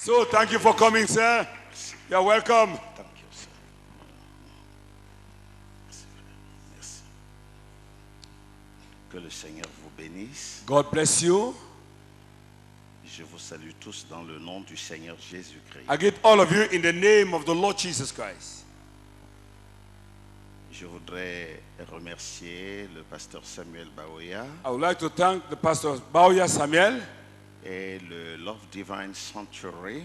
So thank you for coming, sir. You're welcome. Thank you, sir. Merci. Que le Seigneur vous bénisse. God bless you. Je vous salue tous dans le nom du Seigneur Jésus-Christ. I greet all of you in the name of the Lord Jesus Christ. Je voudrais remercier le pasteur Samuel Baoya I would like to thank the pastor Baoya Samuel et le Love Divine Sanctuary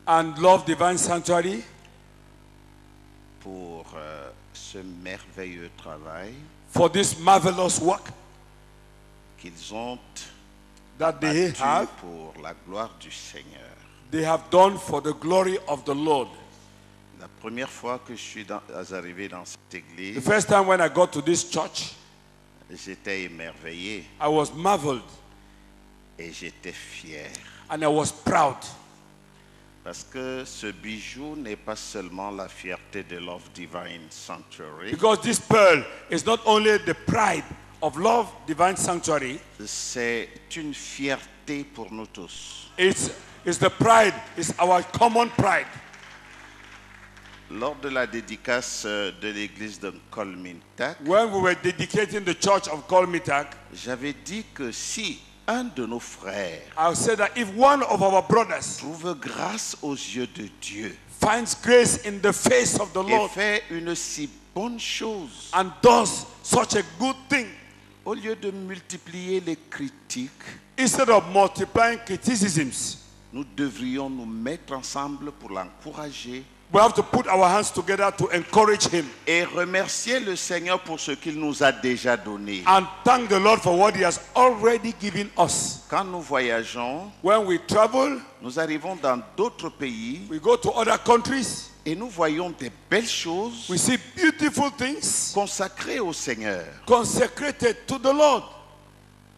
and Love Divine Sanctuary pour ce merveilleux travail for this marvelous work qu'ils ont that they battu have. pour la gloire du Seigneur. They have done for the glory of the Lord. La première fois que je suis arrivé dans cette The église, first time when I got to this church, j'étais émerveillé I was marveled et j'étais fier. and I was proud. Parce que ce bijou n'est pas seulement la fierté de Love Divine Sanctuary, Because this pearl is not only the pride of Love Divine Sanctuary, c'est une fierté pour nous tous. it's the pride, it's our common pride. Lors de la dédicace de l'église de Kolmintak, When we were dedicating the church of Kolmitak, j'avais dit que si un de nos frères I said that if one of our brothers trouve grâce aux yeux de Dieu finds grace in the face of the et Lord fait une si bonne chose, and does such a good thing, au lieu de multiplier les critiques, instead of multiplying criticisms, nous devrions nous mettre ensemble pour l'encourager we have to put our hands together to encourage him et remercier le Seigneur pour ce qu'il nous a déjà donné. and thank the Lord for what he has already given us. Quand nous voyageons, When we travel, nous arrivons dans d'autres pays we go to other countries, et nous voyons des belles choses we see beautiful things consacrées au Seigneur. consecrated to the Lord.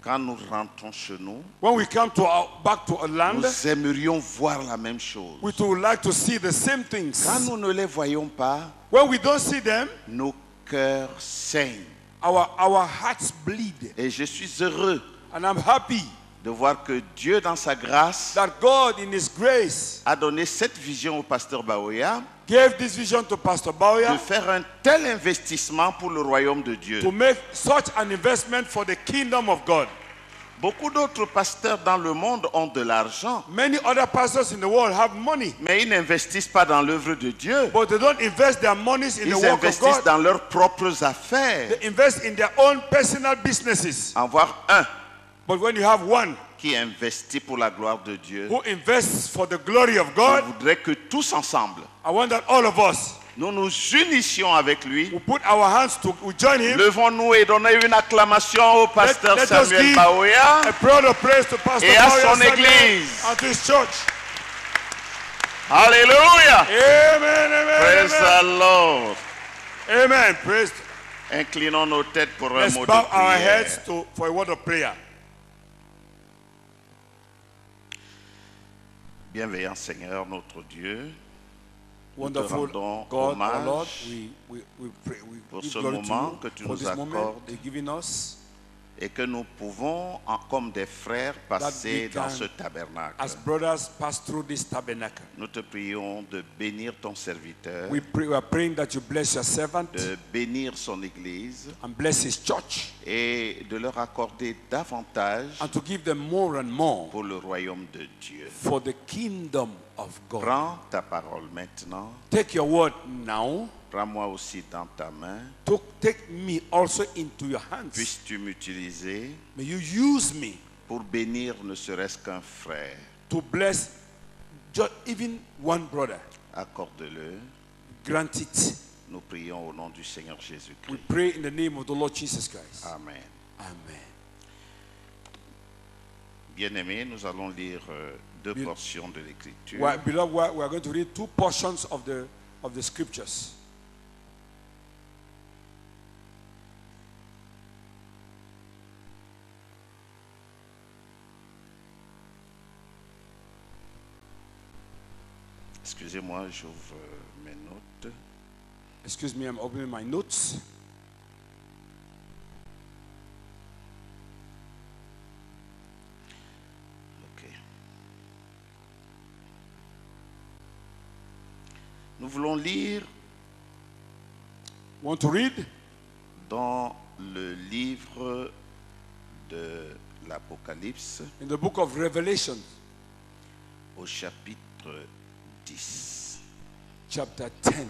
Quand nous rentrons chez nous, When we come to back to our land, nous aimerions voir la même chose. we would like to see the same things. Quand nous ne les voyons pas, When we don't see them, nos cœurs saignent. our hearts bleed. Et je suis heureux And I'm happy de voir que Dieu, dans sa grâce, that God in his grace a donné cette vision au pasteur Baoya gave this vision to Pastor de Baoya faire un tel investissement pour le royaume de Dieu. to make such an investment for the kingdom of God. Beaucoup d'autres pasteurs dans le monde ont de l'argent, Many other pastors in the world have money, mais ils n'investissent pas dans l'œuvre de Dieu. but they don't invest their monies in the Ils work of investissent God. dans leurs propres affaires. They invest in their own personal businesses. En voir un But when you have one qui investit pour la gloire de Dieu, who invests for the glory of je God, voudrais que tous ensemble, I want that all of us nous nous unissions avec lui. will put our hands to we join him. Levons-nous et donnons une acclamation au pasteur let us Samuel give Baoya a prayer of praise to Pastor et à Baoya son Samuel église. and to his church. Alléluia. Amen, amen, Praise amen. the Lord. Amen. Praise. Inclinons nos têtes pour un Let's mot de bow our heads prière. for a word of prayer. Bienveillant Seigneur, notre Dieu, nous te Wonderful rendons God, our Lord, hommage we pray, we pour give ce glory to moment you que tu for nous this moment accordes. you've given us, et que nous pouvons, comme des frères, passer we dans can, ce tabernacle. as brothers, pass through this tabernacle. Nous te prions de bénir ton serviteur, We are praying that you bless your servant de bénir son église and bless his church et de leur accorder davantage and to give them more and more pour le royaume de Dieu. for the kingdom of God. Prends ta parole maintenant, Take your word now. prends-moi aussi dans ta main, Take me also into your hands. puisses-tu m'utiliser May you use me pour bénir ne serait-ce qu'un frère. to bless just even one brother. Accorde-le. Grant it. Nous prions au nom du Seigneur We Jésus-Christ. pray in the name of the Lord Jesus Christ. Amen. Amen. Bien-aimés, nous allons lire deux portions de l'Écriture. Well, beloved, we are going to read two portions of the scriptures. Excusez-moi, j'ouvre mes notes. Excuse me, I'm opening my notes. Ok. Nous voulons lire Want to read? dans le livre de l'Apocalypse In the book of Revelation, au chapitre 10. chapter 10.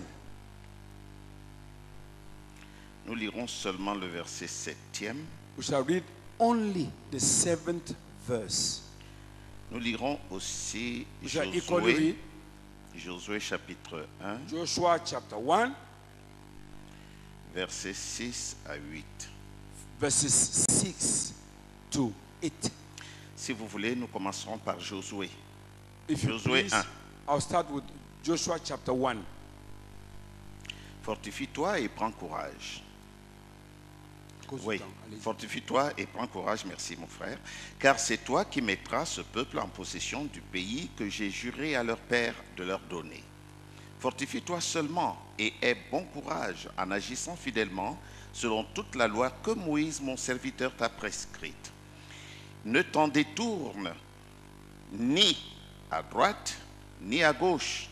Nous lirons seulement le verset 7e. We shall read only the 7th verse. Nous lirons aussi We shall equally read Josué chapitre 1, Joshua chapter 1, versets 6 à 8. verses 6 to 8. Si vous voulez, nous commencerons par Josué. If you Josué please, 1. I'll start with Joshua chapter 1. Fortifie-toi et prends courage. Oui, Allez-y. fortifie-toi et prends courage, merci mon frère, car c'est toi qui mettras ce peuple en possession du pays que j'ai juré à leur père de leur donner. Fortifie-toi seulement et aie bon courage en agissant fidèlement selon toute la loi que Moïse, mon serviteur, t'a prescrite. Ne t'en détourne ni à droite ni à gauche,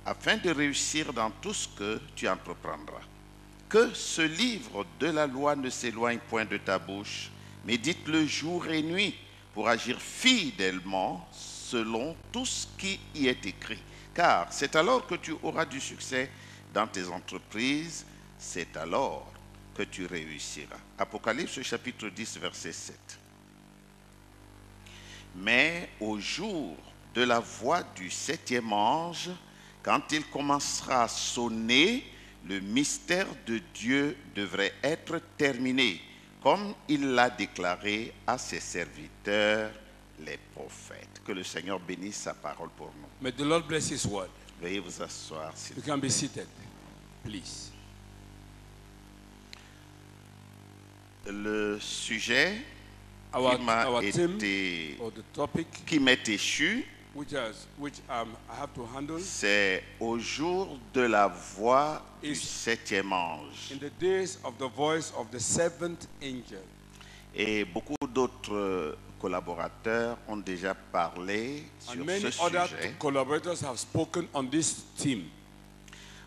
afin de réussir dans tout ce que tu entreprendras. Que ce livre de la loi ne s'éloigne point de ta bouche, médite-le jour et nuit pour agir fidèlement selon tout ce qui y est écrit. Car c'est alors que tu auras du succès dans tes entreprises, c'est alors que tu réussiras. Apocalypse chapitre 10, verset 7. Mais au jour de la voix du 7e ange, quand il commencera à sonner, le mystère de Dieu devrait être terminé, comme il l'a déclaré à ses serviteurs, les prophètes. Que le Seigneur bénisse sa parole pour nous. May the Lord bless His word. Veuillez vous asseoir, s'il You vous plaît. can be seated, please. Le sujet Our, qui m'a our theme été, or the topic qui m'est échu, which I have to handle c'est au jour de la voix du Is- 7e ange. in the days of the voice of the seventh angel. Et beaucoup d'autres collaborateurs ont déjà parlé sur And many ce other sujet. collaborators have spoken on this theme.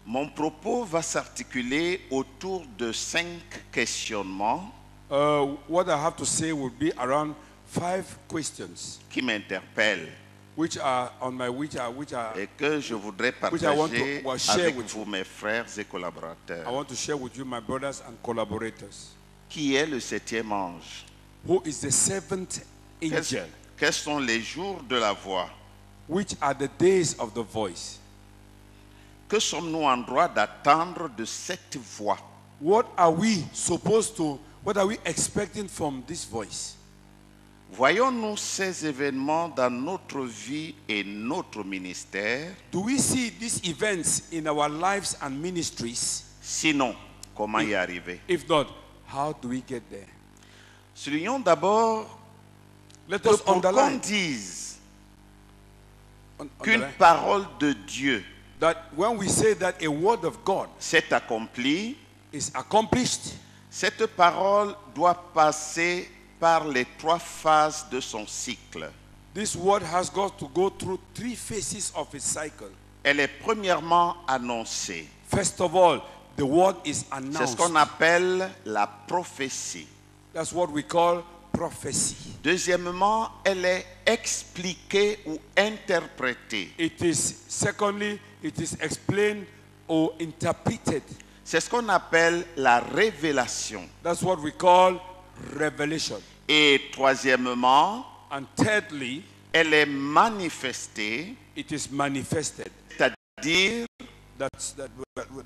Mon propos va s'articuler autour de 5 questionnements What I have to say would be around 5 questions, qui m'interpellent which are on my which are et que je voudrais Which I want partager to share avec with vous, mes frères et I collaborateurs. want to share with you, my brothers and collaborators. Qui est le 7e ange? Who is the seventh angel? Quels sont les jours de la voix? Which are the days of the voice? Que sommes-nous en droit d'attendre de cette voix? What are we expecting from this voice? Voyons-nous ces événements dans notre vie et notre ministère? Do we see these events in our lives and ministries? Sinon, comment y arriver? If not, how do we get there? Soulignons d'abord Let que us pour qu'on underline, dise underline qu'une parole de Dieu that when we say that a word of God s'est accomplie, is accomplished, cette parole doit passer par les 3 phases de son cycle. this word has got to go through 3 phases of its cycle. Elle est premièrement annoncée. First of all, the word is C'est ce announced. qu'on appelle la prophétie. That's what we call prophecy. Deuxièmement, elle est expliquée ou interprétée. Secondly, it is explained or interpreted. C'est ce qu'on appelle la révélation. That's what we call revelation. Et troisièmement, And thirdly, elle est manifestée, it is manifested. c'est-à-dire That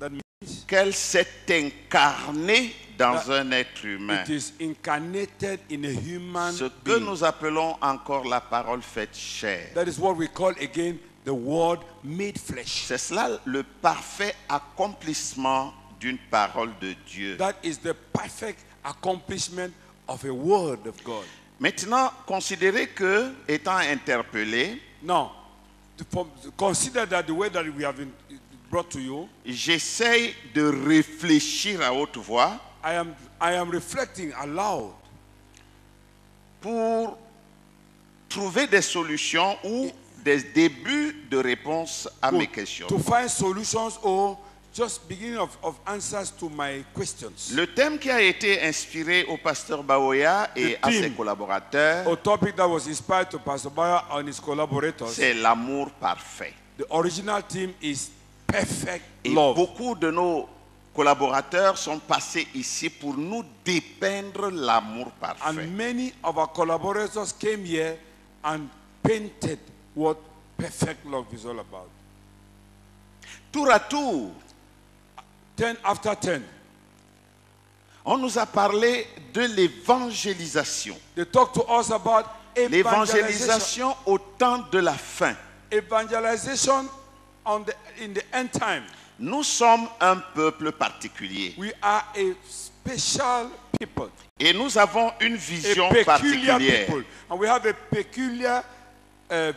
means qu'elle s'est incarnée dans un être humain. it is incarnated in a human Ce que being. nous appelons encore la parole faite chair. That is what we call again the word made flesh. C'est cela le parfait accomplissement d'une parole de Dieu. That is the perfect accomplishment of a word of God. Maintenant, considérez que, étant interpellé, Now, consider that the way that we have been brought to you, j'essaye de réfléchir à haute voix I am reflecting aloud pour trouver des solutions ou des débuts de réponse à mes questions. to find solutions or just beginning of answers to my questions. Le thème qui a été inspiré au pasteur Baoya et à ses theme. collaborateurs, A topic that was inspired to Pastor Baya and his collaborators. c'est l'amour parfait. The original theme is perfect Et love. beaucoup de nos collaborateurs sont passés ici pour nous dépeindre l'amour parfait. And many of our collaborators came here and painted what perfect love is all about. Tour à tour, 10 after 10. on nous a parlé de l'évangélisation. They talk to us about evangelization. L'évangélisation au temps de la fin. Evangelization in the end time. Nous sommes un peuple particulier We are a special people. et nous avons une vision A peculiar particulière. people. And we have a peculiar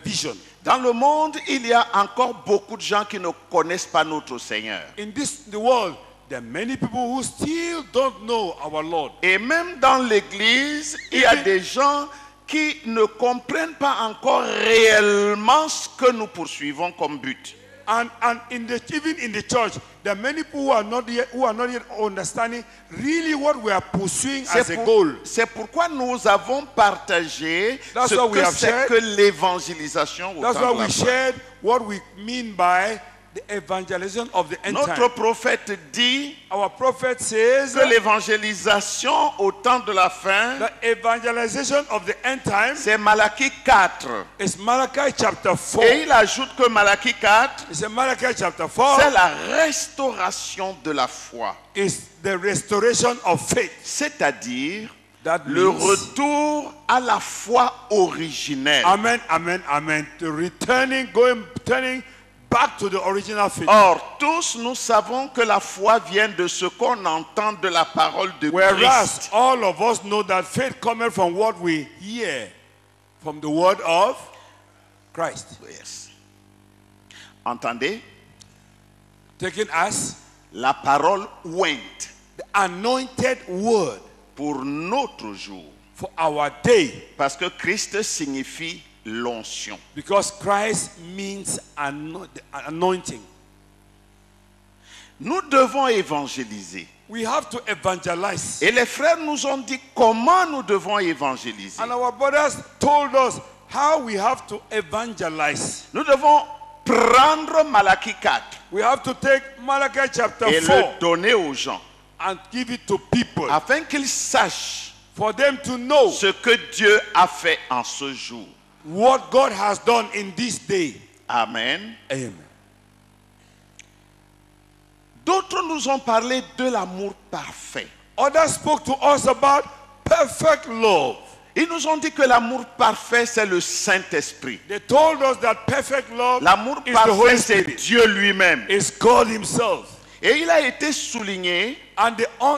vision. Dans le monde, il y a encore beaucoup de gens qui ne connaissent pas notre Seigneur. In the world, there are many people who still don't know our Lord. Et même dans l'église, il y a des gens qui ne comprennent pas encore réellement ce que nous poursuivons comme but. And even in the church, there are many people who are not yet understanding really what we are pursuing as a goal. C'est pourquoi nous avons partagé That's ce why we que have c'est shared. que l'évangélisation au That's temps why de la we fin. shared what we mean by the evangelism of the end Notre time. prophète dit Our prophet says que l'évangélisation au temps de la fin, the evangelization of the end time c'est Malachie 4. is Malachi chapter 4. Et il ajoute que Malachie 4, It's in Malachi chapter 4 c'est la restauration de la foi. is the restoration of faith. C'est-à-dire That le means, retour à la foi originelle. amen, amen, amen. Turning back to the original faith. Or, tous nous savons que la foi vient de ce qu'on entend de la parole de Whereas Christ. all of us know that faith comes from what we hear, from the word of Christ. Yes. Entendez? Taking us La parole ointe the anointed word pour notre jour. for our day. Parce que Christ signifie l'onction. Because Christ means anointing. Nous devons évangéliser. We have to evangelize. Et les frères nous ont dit comment nous devons évangéliser. And our brothers told us how we have to evangelize. Nous devons prendre Malachie 4 We have to take Malachi chapter et 4 le donner aux gens and give it to people afin qu'ils sachent for them to know ce que Dieu a fait en ce jour. what God has done in this day. Amen. Amen. D'autres nous ont parlé de l'amour parfait. Others spoke to us about perfect love. Ils nous ont dit que l'amour parfait, c'est le Saint-Esprit. They told us that perfect love L'amour is the Holy parfait, c'est Spirit. Dieu lui-même. It's God himself. Et il a été souligné And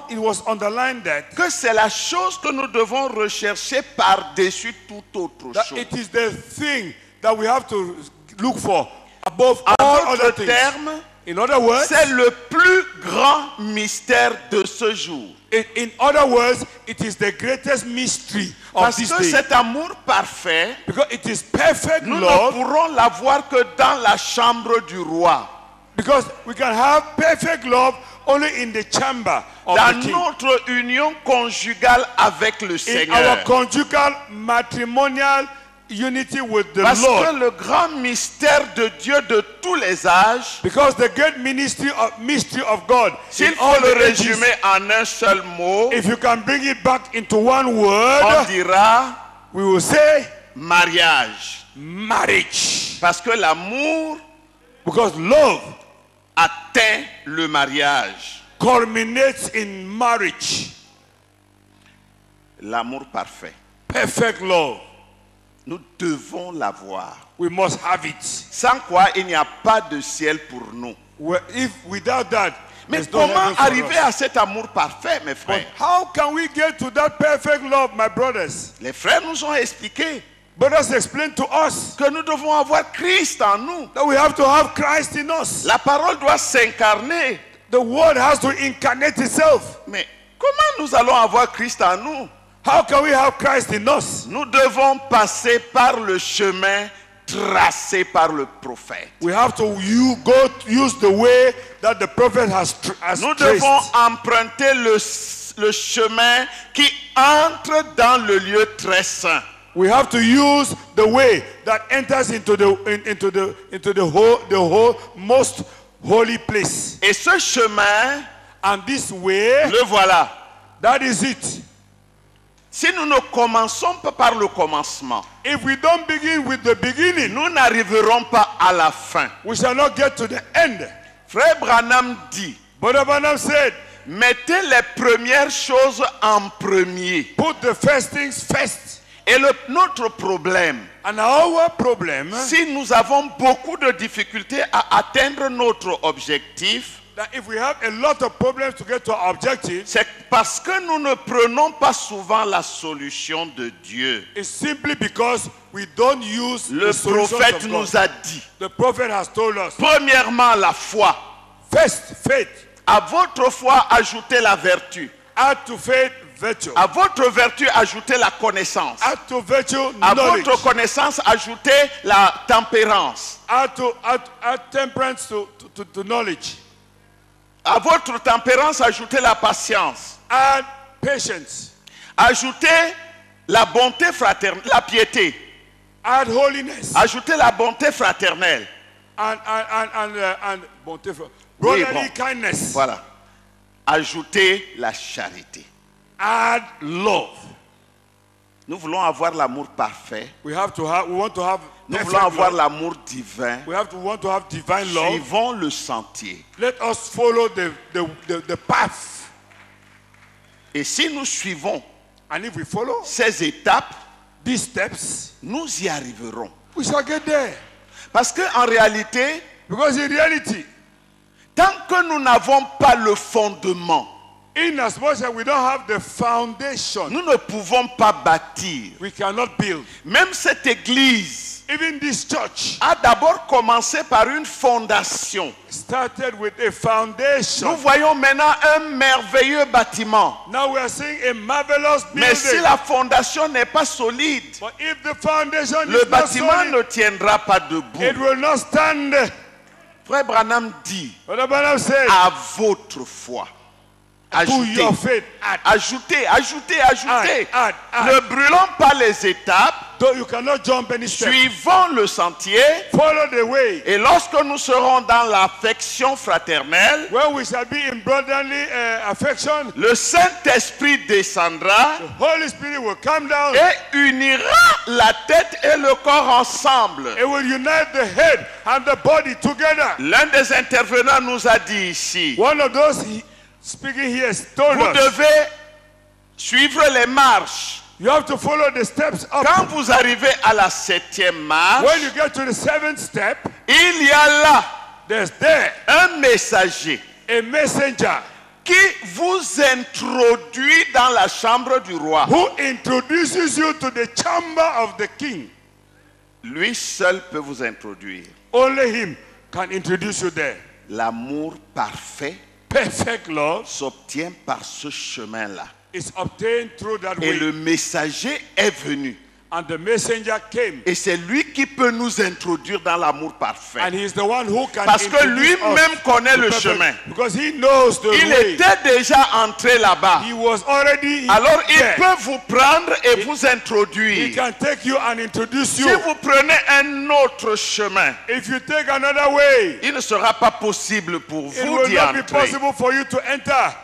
it was underlined that que c'est la chose que nous devons rechercher par-dessus toute autre chose. it is the thing that we have to look for above En all other d'autres things. termes, In other words, c'est le plus grand mystère de ce jour. in other words, it is the greatest mystery of Parce this que day. cet amour parfait, Because it is perfect nous ne love. pourrons l'avoir que dans la chambre du roi. Because we can have perfect love only in the chamber of Dans the king. notre union conjugale avec le In Seigneur. our conjugal matrimonial unity with the Parce que Lord. le grand mystère de Dieu de tous les âges, Because the great mystery of God, s'il in faut all le the ages, résumer en un seul mot, if you can bring it back into one on word, dira we will say mariage. marriage. Parce que l'amour Because love atteint le mariage. culminates in marriage. L'amour parfait. Perfect love. Nous devons l'avoir. We must have it. Sans quoi il n'y a pas de ciel pour nous. If without that, Mais there's no comment heaven for arriver us. à cet amour parfait, mes But frères? how can we get to that perfect love, my brothers? Les frères nous ont expliqué Brothers explain to us que nous devons avoir Christ en nous. that we have to have Christ in us. La parole doit s'incarner. The word has to incarnate itself. Mais comment nous allons avoir Christ en nous? How can we have Christ in us? Nous devons passer par le chemin tracé par le prophète. We have to use the way that the prophet has Nous traced. devons emprunter le chemin qui entre dans le lieu très saint. We have to use the way that enters into the whole most holy place. Et ce chemin, And this way, le voilà. that is it. Si nous ne commençons pas par le commencement, If we don't begin with the beginning, nous n'arriverons pas à la fin. we shall not get to the end. Frère Branham dit, Brother Branham said, mettez les premières choses en premier. put the first things first. Et notre problème, And our problem, si nous avons beaucoup de difficultés à atteindre notre objectif, that if we have a lot of problems to get to our objectives, c'est parce que nous ne prenons pas souvent la solution de Dieu. it's simply because we don't use Le the solutions prophète of God. nous a dit, The prophet has told us, premièrement la foi. first, faith. À votre foi, ajoutez la vertu. Add to faith, virtue. À votre vertu, ajoutez la connaissance. Add to virtue, À knowledge. votre connaissance, ajoutez la tempérance. Add temperance to knowledge. À votre tempérance, ajoutez la patience. Add patience. Ajoutez la bonté fraternelle, la piété. Add holiness. Ajoutez la bonté fraternelle. And brotherly Oui, bon. kindness. Voilà. Ajoutez la charité. Add love. Nous voulons avoir l'amour parfait. We want to have Nous perfect voulons avoir love. l'amour divin. We want to have divine love. Suivons le sentier. Let us follow the path. Et si nous suivons And if we follow ces étapes, these steps, nous y arriverons. we shall get there. Parce qu'en réalité, Because in reality, tant que nous n'avons pas le fondement, in as much as we don't have the foundation, nous ne pouvons pas bâtir. we cannot build. Même cette église Even this church a d'abord commencé par une fondation. started with a foundation. Nous voyons maintenant un merveilleux bâtiment. Now we are seeing a marvelous Mais si building. la fondation n'est pas solide, But if the foundation le is not bâtiment solid, ne tiendra pas debout. it will not stand. Frère Branham dit, What Abraham said, à votre foi, to ajoutez, your faith, add. ajoutez. Add. Ne brûlons pas les étapes, Though you cannot jump any step. suivons le sentier. Follow the way. Et lorsque nous serons dans l'affection fraternelle, When we shall be in brotherly affection, le Saint-Esprit descendra the Holy Spirit will come down. et unira la tête et le corps ensemble. It will unite the head and the body together. L'un des intervenants nous a dit ici, One of those speaking here told vous us, devez suivre les marches. you have to follow the steps up. Quand vous arrivez à la 7e marche, When you get to the 7th step, il y a là there's there un messager a messenger qui vous introduit dans la chambre du roi. who introduces you to the chamber of the king. Lui seul peut vous introduire. Only him can introduce you there. L'amour parfait Perfect love s'obtient par ce chemin-là. is obtained through that Et way. le messager est venu. And the messenger came. Et c'est lui qui peut nous introduire dans l'amour parfait. And he's the one who can Parce que introduce lui-même us connaît to le perfect- chemin. Because he knows the Il way. était déjà entré là-bas. He was already Alors il there. peut vous prendre et vous He introduire. can take you and introduce Si you. vous prenez un autre chemin, If you take another way, il ne sera pas possible pour it vous will d'y not be entrer. possible for you to enter.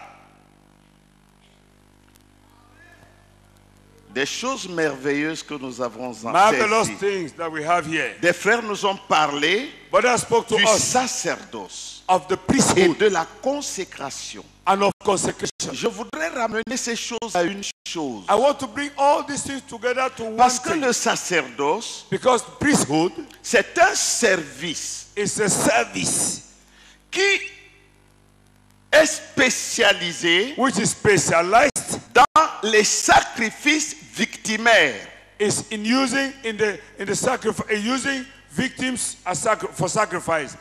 Des choses merveilleuses que nous avons Marvelous saisies. things that we have here. Des frères nous ont parlé But I spoke to du us sacerdoce of the et priesthood de la consécration. and of consecration. Je voudrais ramener ces choses à une chose. I want to bring all these things together to one Parce que thing. le sacerdoce, Because priesthood c'est un service is a service qui est spécialisé which is specialized dans les sacrifices victimaires. is in the sacrifice, using victims as for sacrifice.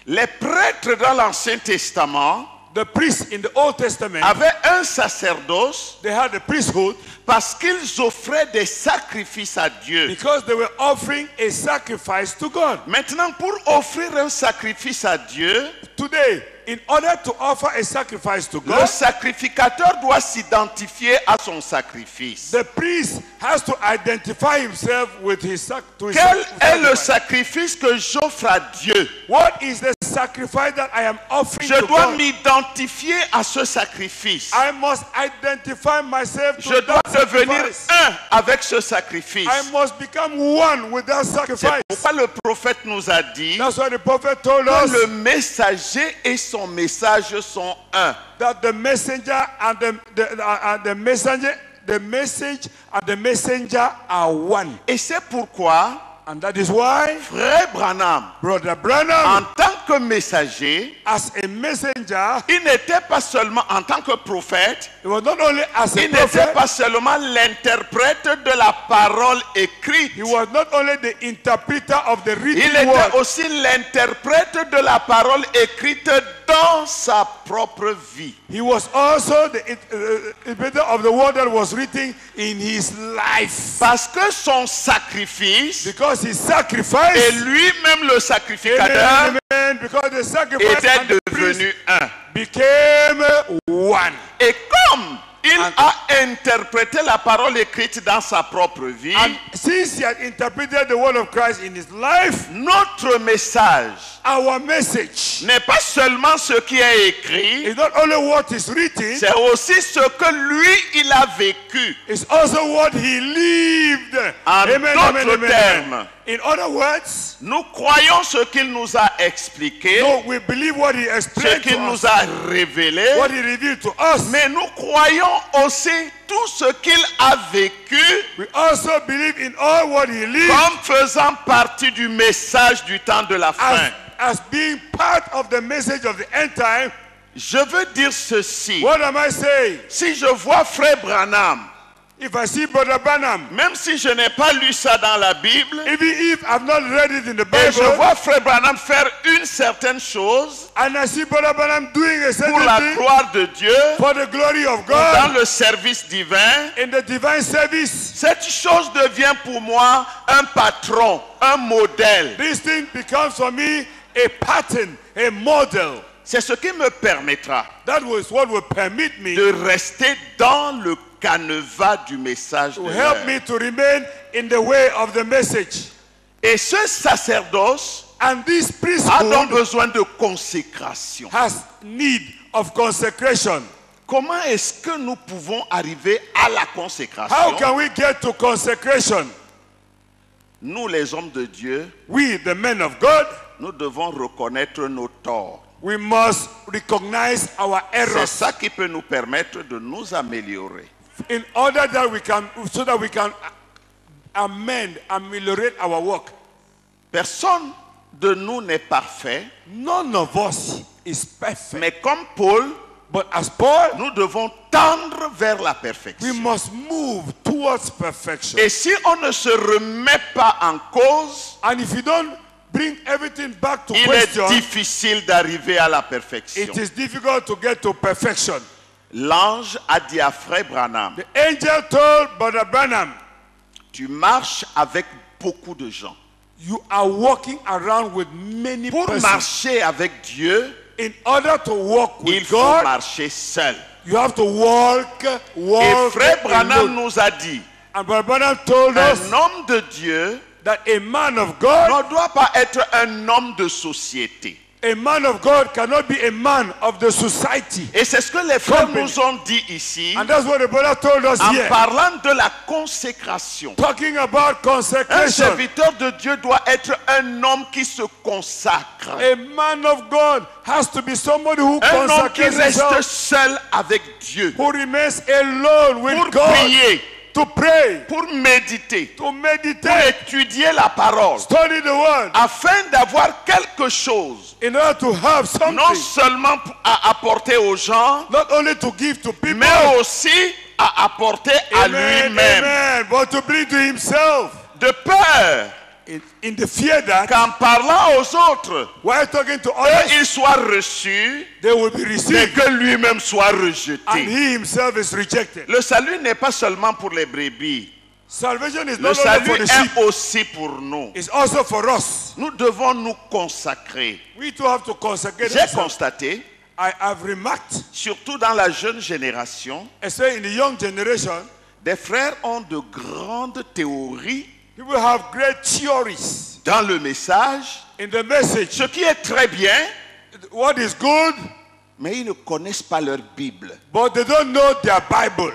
Les prêtres dans l'Ancien Testament The priests in the Old Testament, avaient un sacerdoce they had the priesthood parce qu'ils offraient des sacrifices à Dieu. because they were offering a sacrifice to God. Maintenant, pour offrir un sacrifice à Dieu, Today, in order to offer a sacrifice to le God, sacrificateur doit s'identifier à son sacrifice. the priest has to identify himself with his sacrifice. Quel est le sacrifice que j'offre à Dieu? What is the sacrifice that I am offering Je to dois God? m'identifier à ce sacrifice. I must identify myself to Je dois that devenir sacrifice. un avec ce sacrifice. I must become one with that C'est sacrifice. pourquoi le prophète nous a dit That's why the prophet told que us le messager et son message sont un. that the messenger and the messenger, the message and the messenger are one. Et c'est pourquoi And that is why Frère Branham, Brother en Branham, tant que messager, as a messenger, il n'était pas seulement en tant que prophète, he was not only as a il n'était prophet, pas seulement l'interprète de la parole écrite. he was not only the interpreter of the Il written était word, aussi l'interprète de la parole écrite dans sa propre vie. he was also the interpreter of the word that was written in his life. Parce que son sacrifice Because his et sacrifice, lui-même le sacrificateur amen, because the sacrifice était and the priest devenu un. became one. Et comme il a interprété la parole écrite dans sa propre vie, And since he had interpreted the word of Christ in his life, notre message our message n'est pas seulement ce qui est écrit, is not only what is written, c'est aussi ce que lui, il a vécu. it's also what he lived. En d'autres termes, In other words, nous croyons ce qu'il nous a expliqué, no, we believe what he ce explained qu'il to us, nous a révélé, what he revealed to us. mais nous croyons aussi tout ce qu'il a vécu We also believe in all what he lived comme faisant partie du message du temps de la fin. as being part of the message of the end time. Je veux dire ceci. What am I saying? Si je vois Frère Branham, If I see Brother Branham, même si je n'ai pas lu ça dans la Bible, even if I've not read it in the et je Bible, vois Frère Branham faire une certaine chose and I see Brother Branham doing a pour certain la thing gloire de Dieu, for the glory of dans God le service divin, in the divine service, cette chose devient pour moi un patron, un modèle. this thing becomes for me a pattern, a model. C'est ce qui me permettra That was what will permit me de rester dans le canevas du message to de help l'heure. me to remain in the way of the message. Et ce sacerdoce And this a donc priesthood besoin de consécration. has need of consecration. Comment est-ce que nous pouvons arriver à la How consécration? can we get to consecration? Nous, les hommes de Dieu, We, the men of God, nous devons reconnaître nos torts. we must recognize our C'est errors ça qui peut nous permettre de nous améliorer. in order that we can, so that we can amend, ameliorate our work. Personne de nous n'est parfait, None of us is perfect. mais comme Paul, But as Paul, nous devons tendre vers la we perfection. must move towards perfection. Et si on ne se remet pas en cause, And if you don't bring everything back to il est question, difficile d'arriver à la perfection. it is difficult to get to perfection. L'ange a dit à Frère Branham, The angel told Brother Branham, tu marches avec beaucoup de gens. you are walking around with many Pour persons. marcher avec Dieu, In order to walk il with faut God, marcher seul. you have to walk Et Frère Branham alone. nous a dit, And Brother Branham told us un homme de Dieu that a man of God, ne doit pas être un homme de société. a man of God cannot be a man of the society. Et c'est ce que les frères Company. nous ont dit ici, And that's what the brother told us en here. parlant de la consécration. Talking about Un consecration. serviteur de Dieu doit être un homme qui se consacre. A man of God has to be somebody who Un homme qui consecrates reste himself, seul avec Dieu. who remains alone with Pour God, prier, to pray, pour méditer, to pour meditate, étudier la parole, study the word, afin d'avoir quelque chose, in order to have something, non seulement à apporter aux gens, not only to give to people, mais aussi à apporter à amen, lui-même. amen, but to bring to himself. De peur in the fear that qu'en parlant aux autres, while talking to others, ils soient reçus, they will be mais received, que lui-même soit and rejeté. he himself is rejected. Le salut n'est pas seulement pour les brebis. Salvation is Le not only salut for the sheep, est aussi pour nous. it's also for us. Nous devons nous consacrer. We too have to consecrate J'ai ourselves. constaté, I have remarked, surtout dans la jeune génération, especially in the young generation, des frères ont de grandes théories people have great theories dans le message, in the message. ce qui est très bien, What is good, mais ils ne connaissent pas leur Bible. but they don't know their Bible.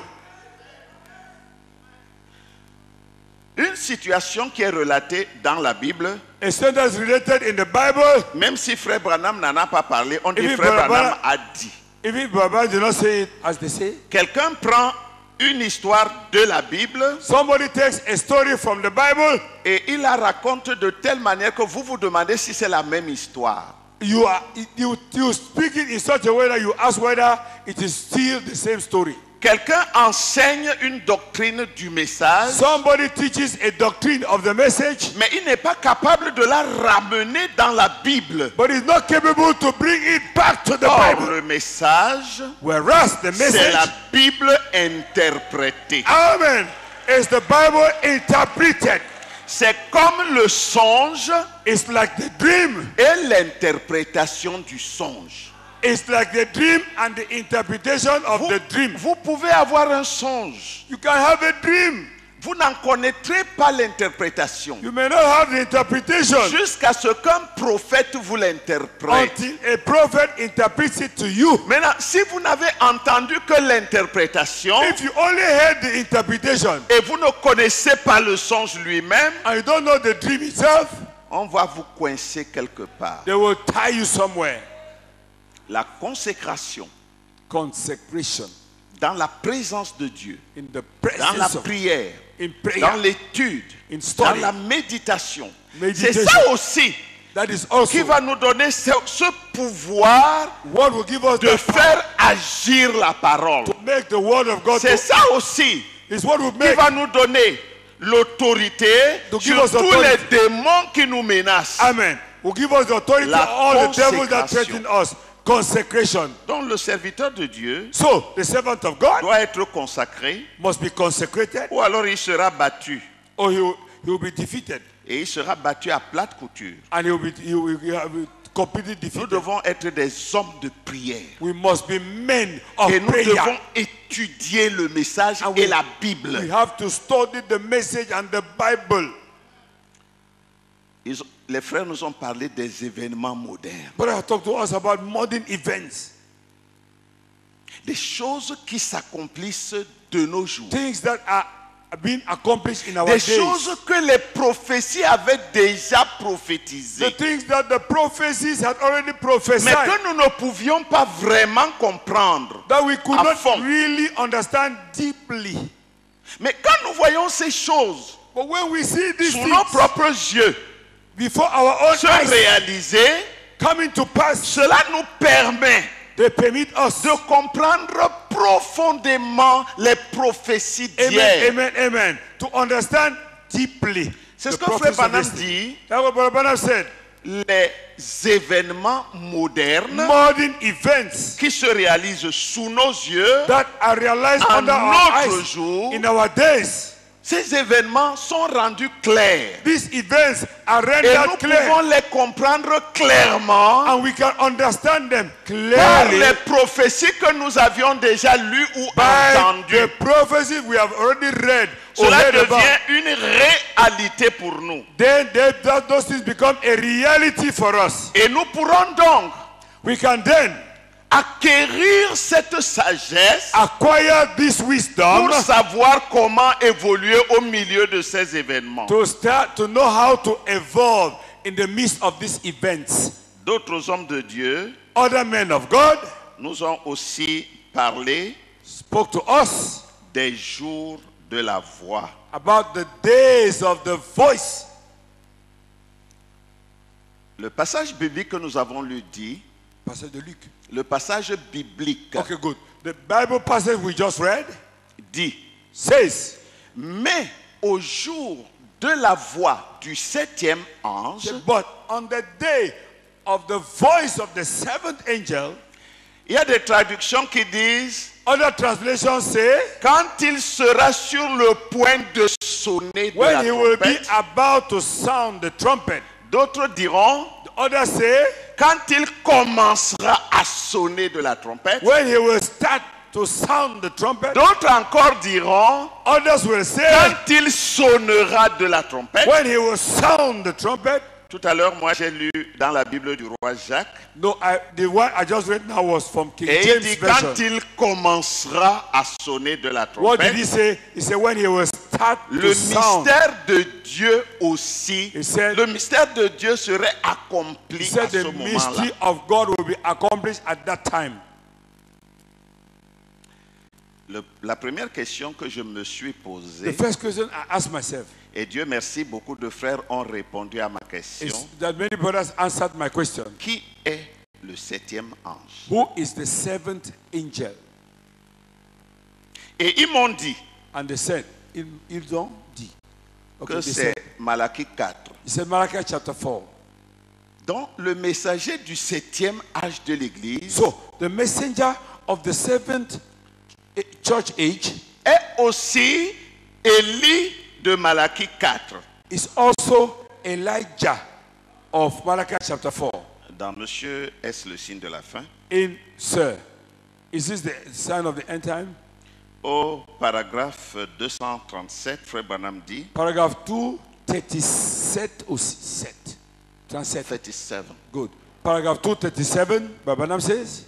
Une situation qui est relatée dans la Bible, A sentence related in the Bible, même si Frère Branham n'en a pas parlé, on dit Even Frère Brother Branham Branham- a dit. even Baba did not say it as they say. Quelqu'un prend une histoire de la Bible Somebody takes a story from the Bible, et il la raconte de telle manière que vous vous demandez si c'est la même histoire. you speak it in such a way that you ask whether it is still the same story. Quelqu'un enseigne une doctrine du message, Somebody teaches a doctrine of the message, mais il n'est pas capable de la ramener dans la Bible. but is not capable to bring it back to the Or, Bible. le message, Whereas the c'est message, la Bible interprétée. amen, is the Bible interpreted. C'est comme le songe It's like the dream. et l'interprétation du songe. It's like the dream and the interpretation of the dream. Vous pouvez avoir un songe. You can have a dream. Vous n'en connaîtrez pas l'interprétation You may not have the interpretation jusqu'à ce qu'un prophète vous l'interprète. until a prophet interprets it to you. Maintenant, si vous n'avez entendu que l'interprétation If you only heard the interpretation et vous ne connaissez pas le songe lui-même, and you don't know the dream itself, on va vous coincer quelque part. they will tie you somewhere. La consécration Consecration dans la présence de Dieu, in the dans la presence of, prière, in dans prayer, l'étude, in dans study. la méditation. C'est Meditation. ça aussi That is qui also va nous donner ce pouvoir what will give us de the faire agir la parole. to make the word of God C'est to, ça aussi is what will qui make, va nous donner l'autorité To give sur us tous authority. les démons qui nous menacent. amen, will give us the authority La on all the devils that consécration. threaten us. Consecration. Donc le serviteur de Dieu So the servant of God doit être consacré must be consecrated, ou alors il sera battu. or he will be defeated, Et il sera battu à plate couture. and he will be completely Nous defeated. devons être des hommes de prière. We must be men of Et nous prayer. devons étudier le message And et we- la We Bible. have to study the message and the Bible. Les frères nous ont parlé des événements modernes. But I talk to us about modern events, Des choses qui s'accomplissent de nos jours. things that are being accomplished in our Des days. choses que les prophéties avaient déjà The prophétisées. things that the prophecies had already prophesied, Mais que nous ne pouvions pas vraiment comprendre. that we could à not fond. really understand deeply. Mais quand nous voyons ces choses But when we see these sous nos things propres yeux before our own se eyes réaliser, coming to pass, cela nous permet they permit us. de comprendre profondément les prophéties Amen, d'hier. amen, amen. To understand deeply. C'est ce the que Frère prophecies of Branham yesterday. dit. That's what Brother Branham said. Les événements modernes Modern events qui se réalisent sous nos yeux, that are realized en under our notre eyes jour, in our days. ces événements sont rendus clairs. These events are Et nous rendered clear, pouvons les comprendre clairement and we can understand them par clearly les prophéties que nous avions déjà lues ou by the entendues. prophecies we have already read or Cela heard about. devient une réalité pour nous. Then those things become a reality for us. Et nous pourrons donc We can then acquérir cette sagesse acquire this wisdom pour savoir comment évoluer au milieu de ces événements. to start to know how to evolve in the midst of these events. D'autres hommes de Dieu Other men of God nous ont aussi parlé spoke to us des jours de la voix. about the days of the voice. Le passage biblique que nous avons lu dit, Passage de Luc. le passage biblique Okay, good. The Bible passage we just read dit, says, mais au jour de la voix du septième ange, But on the day of the voice of the seventh angel, il y a des traductions qui disent other translations say, quand il sera sur le point de sonner de when la he will be trompette. about to sound the trumpet. D'autres diront The others say, quand il commencera à sonner de la trompette. when he will start to sound the trumpet. D'autres encore diront Others will say, quand il sonnera de la trompette. when he will sound the trumpet. Tout à l'heure, moi j'ai lu dans la Bible du roi Jacques. No, the one I just read now was from King Et il James dit version. quand il commencera à sonner de la What did he trompette. say? He said when he will start Le to sound. mystère de Dieu aussi, He said- le mystère de Dieu serait accompli He à said ce the moment-là. mystery of God will be accomplished at that time. La première question que je me suis The posée, first question I asked myself et Dieu merci, beaucoup de frères ont répondu à ma question, is that many brothers answered my question. qui est le septième ange? Who is the seventh angel? Et ils m'ont dit And they said, ils ont dit. Okay, que they c'est said, Malachie 4. he said Malachi chapter 4. Donc le messager du septième âge de l'église So the messenger of the seventh church age est aussi Élie de Malachie 4. is also Elijah of Malachi chapter 4. Dans Monsieur, est-ce le signe de la fin? In Sir, is this the sign of the end time? Au paragraphe 237, Frère Branham dit, Paragraph 237 ou 7? 37. 37. Good. Paragraph 237, Babanam says,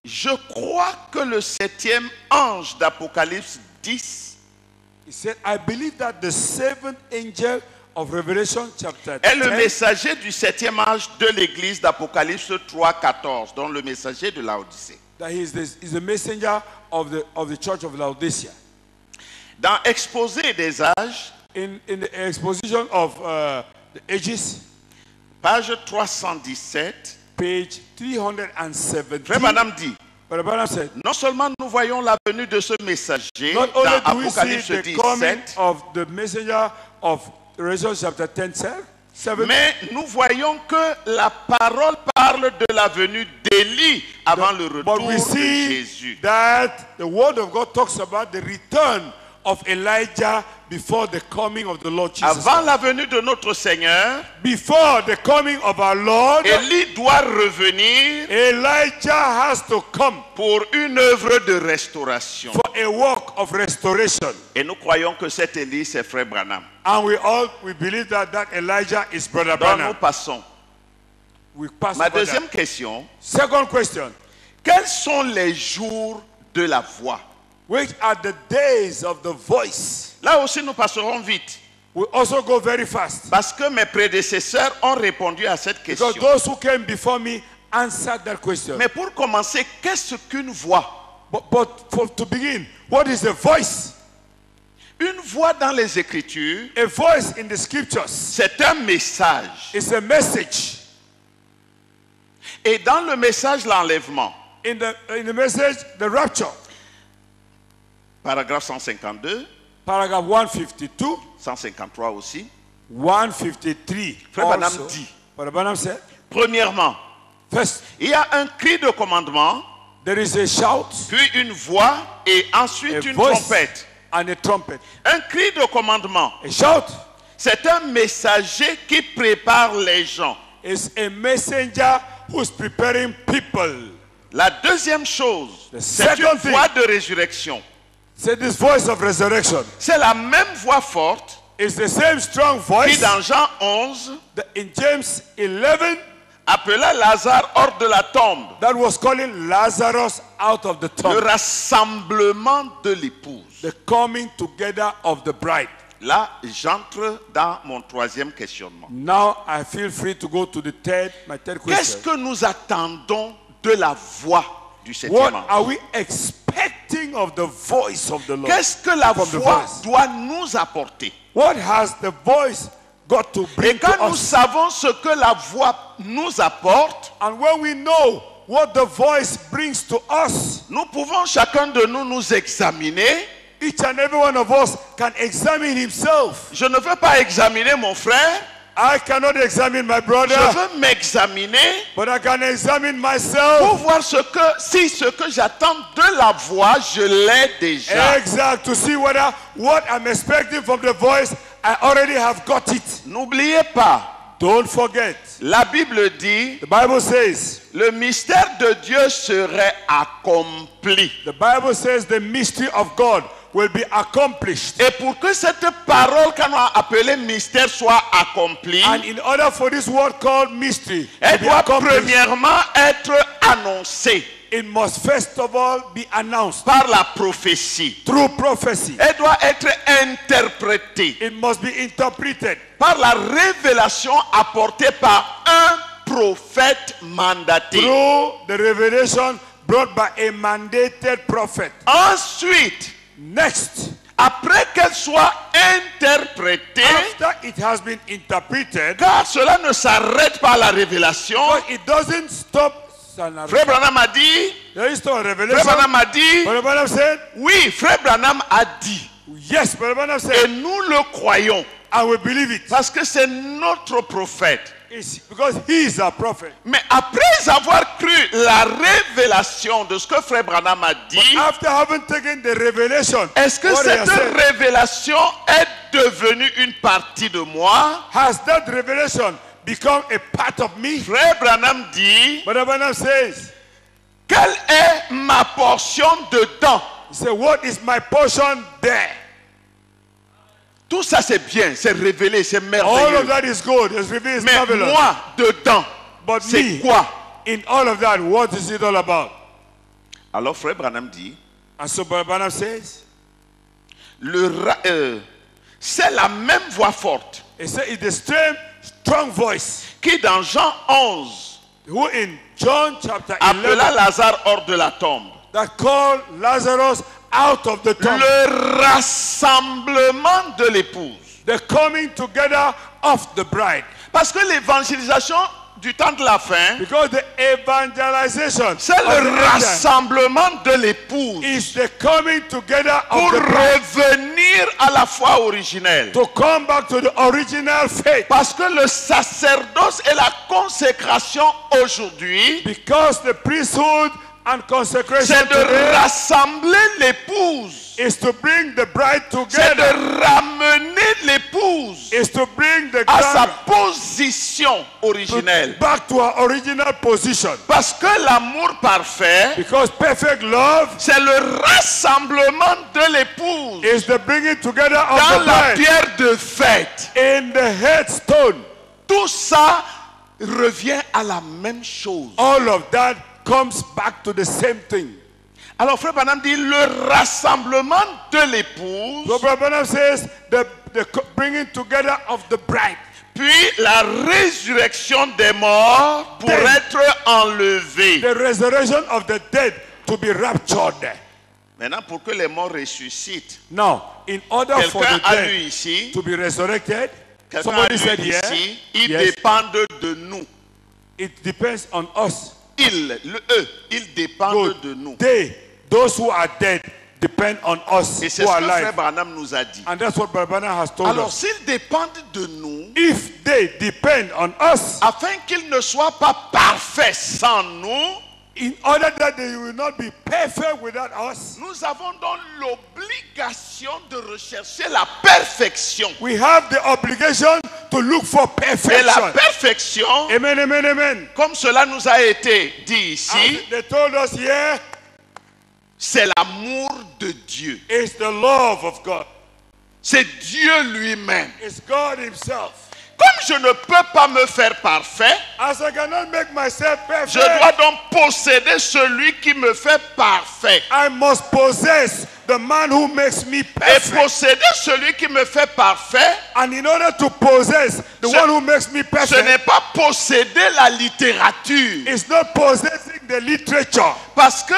Je crois que le septième ange d'Apocalypse 10 he said, I believe that the seventh angel of Revelation chapter est le 10 messager du septième âge de l'église d'Apocalypse 3, 14, donc le messager de Laodicée. that he is the messenger of the church of Laodicea. Dans Exposé des âges, In the exposition of the ages, page 317, page 317, Frère Branham dit, Brother Branham said, non seulement nous voyons la venue de ce messager not dans only do we Apocalypse see the coming 17, of the messenger of Revelation chapter 10, 7, mais nous voyons que la parole parle de la venue d'Élie avant le retour but we de see Jésus. that the word of God talks about the return of Elijah before the coming of the Lord Jesus. Avant la venue de notre Seigneur, Before the coming of our Lord, Élie doit revenir Elijah has to come pour une œuvre de restauration. for a work of restoration. Et nous croyons que cet Élie, c'est Frère Branham. And we believe that Elijah is Brother Donc nous Branham. passons. We pass Ma over deuxième that. question, Second question, quels sont les jours de la voix? which are the days of the voice? Là aussi, nous passerons vite. We also go very fast. Parce que mes prédécesseurs ont répondu à cette question. Because those who came before me answered that question. Mais pour commencer, qu'est-ce qu'une voix? To begin, what is a voice? Une voix dans les Écritures, A voice in the scriptures c'est un message. is a message. Et dans le message, l'enlèvement, In the message, the rapture. paragraphe 152, Paragraph 152, 153 aussi. 153. Frère Branham also. dit, Brother Branham said, premièrement, first, il y a un cri de commandement, there is a shout, puis une voix et a ensuite une voice, trompette. and a trumpet. Un cri de commandement, A shout c'est un messager qui prépare les gens. is a messenger who's preparing people. La deuxième chose, The c'est second une thing. voix de résurrection. Say this voice of resurrection C'est la même voix forte is the same strong qui voice dans Jean 11 that in James 11 appela Lazare hors de la tombe. that was calling Lazarus out of the Le tomb. rassemblement de l'épouse. The coming together of the bride. Là, j'entre dans mon troisième questionnement. Now I feel free to go to my third Qu'est-ce question. que nous attendons de la voix du septième What ange? are we expecting of the voice of the Lord? Qu'est-ce que la From the voix voice. doit nous apporter? What has the voice got to Et bring quand to nous us? savons ce que la voix nous apporte, And when we know what the voice brings to us, nous pouvons chacun de nous examiner each and every one of us can examine himself. Je ne veux pas examiner mon frère. I cannot examine my Je brother, veux m'examiner but I can examine pour myself. voir si ce que j'attends de la voix, je l'ai déjà. Exact, to see whether what I'm expecting from the voice, I already have got it. N'oubliez pas, Don't forget. la Bible dit, The Bible says, le mystère de Dieu serait accompli. the Bible says the mystery of God will be accomplished. Et pour que cette parole qu'on a appelée mystère soit accomplie, And in order for this word called mystery to elle be doit accomplished, premièrement être annoncée it must first of all be announced par la prophétie. through prophecy. Elle doit être interprétée It must be interpreted par la révélation apportée par un prophète mandaté. through the revelation brought by a mandated prophet. Ensuite, Next, après qu'elle soit interprétée, after it has been interpreted, car cela ne s'arrête pas à la révélation, but it doesn't stop. Frère Branham a dit, There is no Frère revelation. Branham a dit, Brother Branham said, oui, Frère Branham a dit, yes, Brother Branham et said, nous le croyons, I will believe it. parce que c'est notre prophète. It's because he is a prophet. Mais après avoir cru la révélation de ce que Frère Branham a dit, After having taken the revelation, est-ce que what he has cette said, révélation est devenue une partie de moi? has that revelation become a part of me? Frère Branham dit, Brother Branham says, quelle est ma portion dedans? he said, what is my portion there? Tout ça c'est bien, c'est révélé, c'est All merveilleux. of that is good. It's revealed, it's Mais marvelous. moi, dedans, But c'est me, quoi? in all of that, what is it all about? Alors Frère Branham dit, And so Brother Branham says, c'est la même voix forte he said, it's the same strong voice qui dans Jean 11 who in John chapter 11 appela Lazare hors de la tombe. that called Lazarus out of the tomb. Le rassemblement de l'épouse. The coming together of the bride. Parce que l'évangélisation du temps de la fin, Because the evangelization c'est of the le end time rassemblement de l'épouse is the coming together pour of the bride revenir à la foi originelle. to come back to the original faith. Parce que le sacerdoce et la consécration aujourd'hui, Because the priesthood and consecration c'est de today rassembler l'épouse. is to bring the bride C'est together, de ramener l'épouse is to bring the à sa bride position originelle. back to her original position. Parce que l'amour parfait, Because perfect love c'est le rassemblement de l'épouse is the bringing together of dans the la bride pierre de fête. in the headstone. Tout ça revient à la même chose. All of that comes back to the same thing. Alors Frère Branham dit le rassemblement de l'épouse, So Brother Branham says the bringing together of the bride, puis la résurrection des morts pour Then, être enlevée. the resurrection of the dead to be raptured. Maintenant, pour que les morts ressuscitent, Now, in order for quelqu'un the a lu dead ici, to be resurrected, quelqu'un a somebody lu said here, ici, ils yes, dépendent de nous. it depends on us. Ils dépendent de nous. Those who are dead depend on us Et c'est who ce are que Frère alive. Branham nous a dit. And that's what Brother Branham has told Alors us. s'ils dépendent de nous, If they depend on us, afin qu'ils ne soient pas parfaits sans nous, in order that they will not be perfect without us, nous avons donc l'obligation de rechercher la perfection. we have the obligation to look for Et la perfection. perfection, Amen, amen, amen. comme cela nous a été dit ici, As they told us here, c'est l'amour de Dieu. it's the love of God. C'est Dieu lui-même. It's God himself. Comme je ne peux pas me faire parfait, As I cannot make myself perfect, je dois donc posséder celui qui me fait parfait. I must possess the man who makes me Et perfect. posséder celui qui me fait parfait, And in order to possess the one who makes me ce perfect, n'est pas posséder la littérature. it's not possessing the literature. Parce que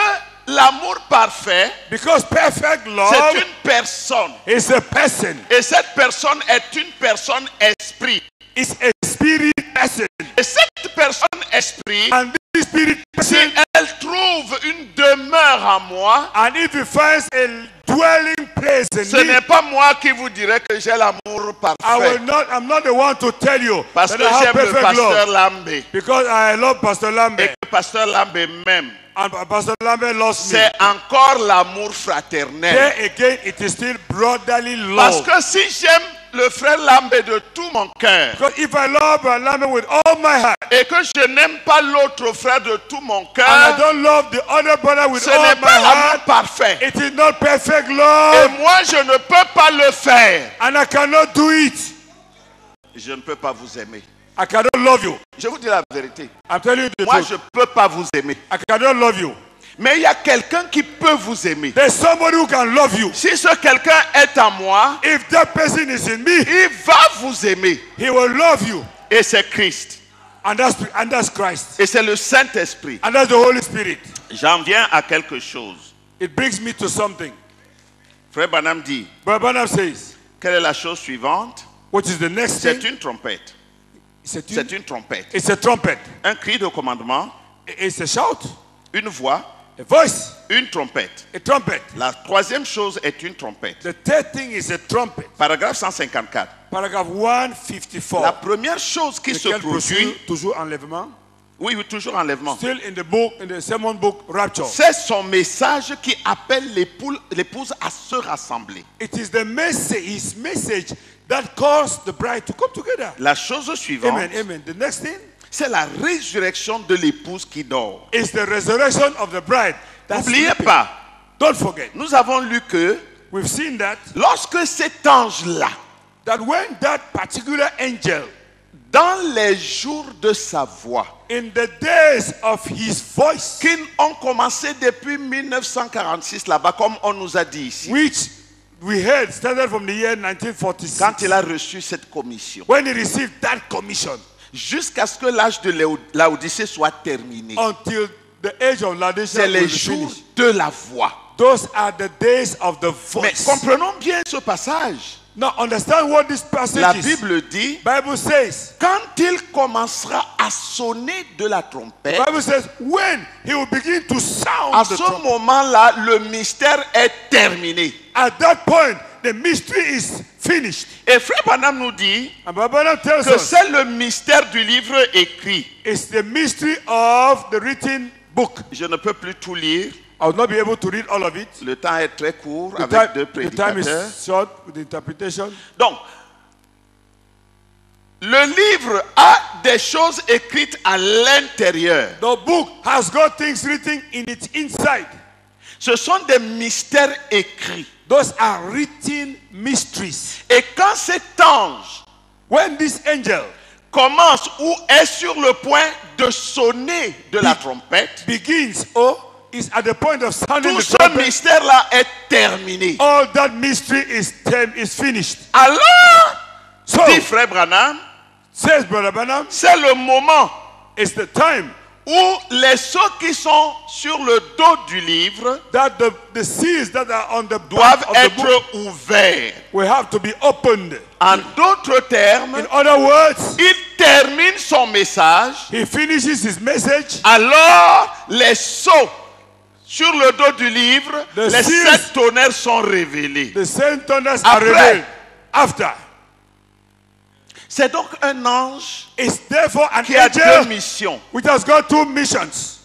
l'amour parfait, Because perfect c'est love une personne. is a person. Et cette personne est une personne esprit. It's a spirit person. Et cette personne esprit, And this spirit si person, elle trouve une demeure en moi, and if he finds a dwelling place in ce me, n'est pas moi qui vous dirai que j'ai l'amour parfait. I'm not the one to tell you Parce that que I have j'aime le perfect pasteur love. Lambé. Because I love Pastor Et Lambert. que pasteur Lambé m'aime. And Pastor Lambert loves me. C'est encore l'amour fraternel. There again, it is still brotherly Parce love. que si j'aime le frère Lambé de tout mon cœur, Because if I love Lambert with all my heart, et que je n'aime pas l'autre frère de tout mon and I cœur, don't love the other brother with ce all n'est my pas l'amour heart, parfait. it is not perfect Et love. moi, je ne peux pas le faire. And I cannot do it. Je ne peux pas vous aimer. I cannot love you. Je vous dis la vérité. I'm telling you the Moi, truth. je ne peux pas vous aimer. I cannot love you. Mais il y a quelqu'un qui peut vous aimer. There's somebody who can love you. Si ce quelqu'un est en moi, If that person is in me, il va vous aimer. he will love you. Et c'est Christ. And that's Christ. Et c'est le Saint-Esprit. And that's the Holy Spirit. J'en viens à quelque chose. It brings me to something. Frère Branham dit, Brother Branham says, quelle est la chose suivante? what is the next C'est thing? une trompette. C'est C'est une trompette. It's a trumpet. Un cri de commandement, It's a shout. une voix, A voice. une trompette. A trumpet. La troisième chose est une trompette. The third thing is a trumpet. Paragraphe 154. Paragraph 154. La première chose qui se Lequel produit, poursuit toujours enlèvement. oui, toujours enlèvement, Still in the book, in the sermon book, Rapture. c'est son message qui appelle l'épouse à se rassembler. It is the message, his message that calls the bride to come together. La chose suivante, Amen, amen. The next thing c'est la résurrection de l'épouse qui dort. is the resurrection of the bride. That's N'oubliez sleeping. pas, Don't forget. nous avons lu que We've seen that lorsque cet ange-là, when that particular angel, dans les jours de sa voix, in the days of his voice, qui ont commencé depuis 1946 là-bas, comme on nous a dit ici, which we heard started from the year 1946, quand il a reçu cette commission, when he received that commission, jusqu'à ce que l'âge de Laodicée soit terminé. until the age of Laodicea C'est will les be jours finished. de la voix. Those are the days of the Mais voice. comprenons bien ce passage. Now understand what this passage La is. Bible dit, Bible says, quand il commencera à sonner de la trompette, Bible says, when he will begin to sound à the ce trumpet, moment-là, le mystère est terminé. at that point, the mystery is finished. Et Frère Branham nous dit And Bible tells que us, c'est le mystère du livre écrit. it's the mystery of the written book. Je ne peux plus tout lire. I will not be able to read all of it. Le temps est très court The avec deux time prédicateurs. is short with the interpretation. Donc, le livre a des choses écrites à l'intérieur. The book has got things written in its inside. Ce sont des mystères écrits. Those are written mysteries. Et quand cet ange When this angel commence ou est sur le point de sonner de la trompette, begins or is at the point of sounding tout the ce trumpet, mystère-là est terminé. all that mystery is finished. Alors, So, dit Frère Branham, says Brother Branham, c'est le moment it's the time où les sceaux qui sont sur le dos du livre that the seals that are on the doivent back of the book être ouverts. will have to be opened. En d'autres termes, In other words, il termine son message, he finishes his message. alors les sceaux sur le dos du livre, The les seals- 7 tonnerres sont révélés. The seven thunders are Après. revealed. After. C'est donc un ange It's therefore an qui a deux angel missions. which has got two missions.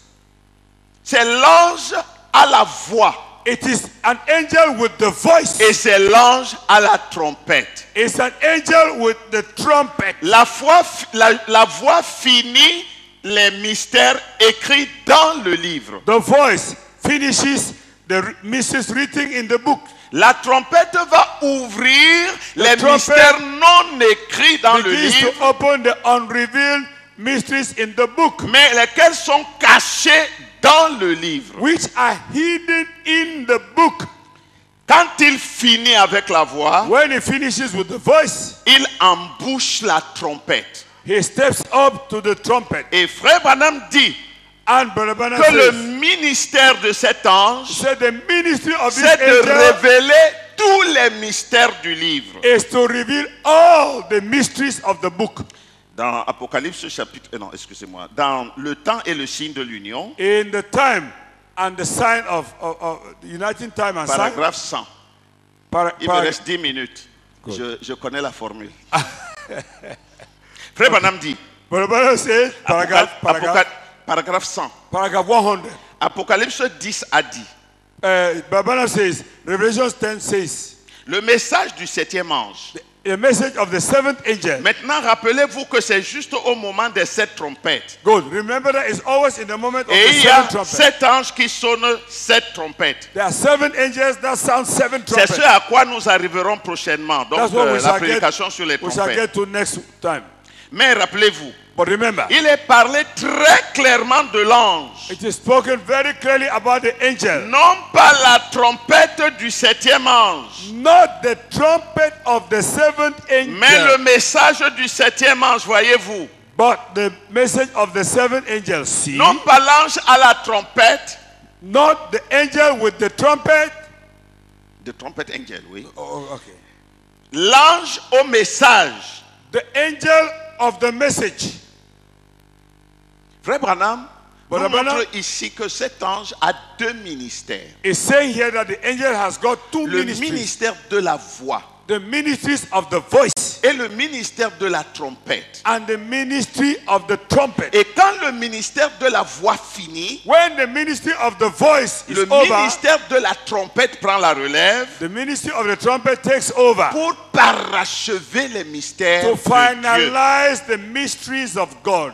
C'est l'ange à la voix It is an angel with the voice. et c'est l'ange à la trompette. It's an angel with the trumpet. La voix finit les mystères écrits dans le livre. The voice finishes the mysteries written in the book. La trompette va ouvrir les trumpet mystères non écrits dans le Begins livre, to open the unrevealed mysteries in the book, mais lesquels sont cachés dans le livre. which are hidden in the book. Quand il finit avec la voix, When he finishes with the voice, il embouche la trompette. he steps up to the trumpet. Et Frère Branham dit And Brother Branham que le says, ministère de cet ange, said the ministry of this c'est de angel révéler tous les mystères du livre. is to reveal all the mysteries of the book. Dans Apocalypse chapitre... non, excusez-moi. Dans le temps et le signe de l'union, In the time and the sign of uniting time and sign. paragraphe 100. Il me reste 10 minutes. Je connais la formule. Frère Branham dit, Brother Branham says, paragraph 100. paragraph 100. Apocalypse 10 a dit, Brother Branham says, Revelation 10 says, le message du septième ange. the message of the seventh angel. Maintenant, rappelez-vous que c'est juste au moment des 7 trompettes. Good. Remember that it's always in the moment of Et the il y a seventh trumpet. 7 anges qui sonnent 7 trompettes. There are 7 angels that sound 7 C'est trumpets. ce à quoi nous arriverons prochainement. Donc, That's what we la shall prédication sur les we shall trompettes. get to next time. Mais rappelez-vous, But remember, il est parlé très clairement de l'ange. it is spoken very clearly about the angel. Non pas la trompette du septième ange, Not the trumpet of the seventh mais le angel, message du septième ange, voyez-vous. but the message of the seventh angel. See, Non pas l'ange à la trompette, not the angel with the trumpet. de trompette angel, oui. Oh, okay. L'ange au message. The angel of the message. Frère Branham nous Brother Branham montre ici que cet ange a 2 ministères. is saying here that the angel has got 2 Le ministries. ministère de la voix The ministries of the voice et le ministère de la trompette. and the ministry of the trumpet. Et quand le ministère de la voix finit, When the ministry of the voice is le over, ministère de la trompette prend la relève the ministry of the trumpet takes over pour parachever les mystères to de Dieu. finalize the mysteries of God.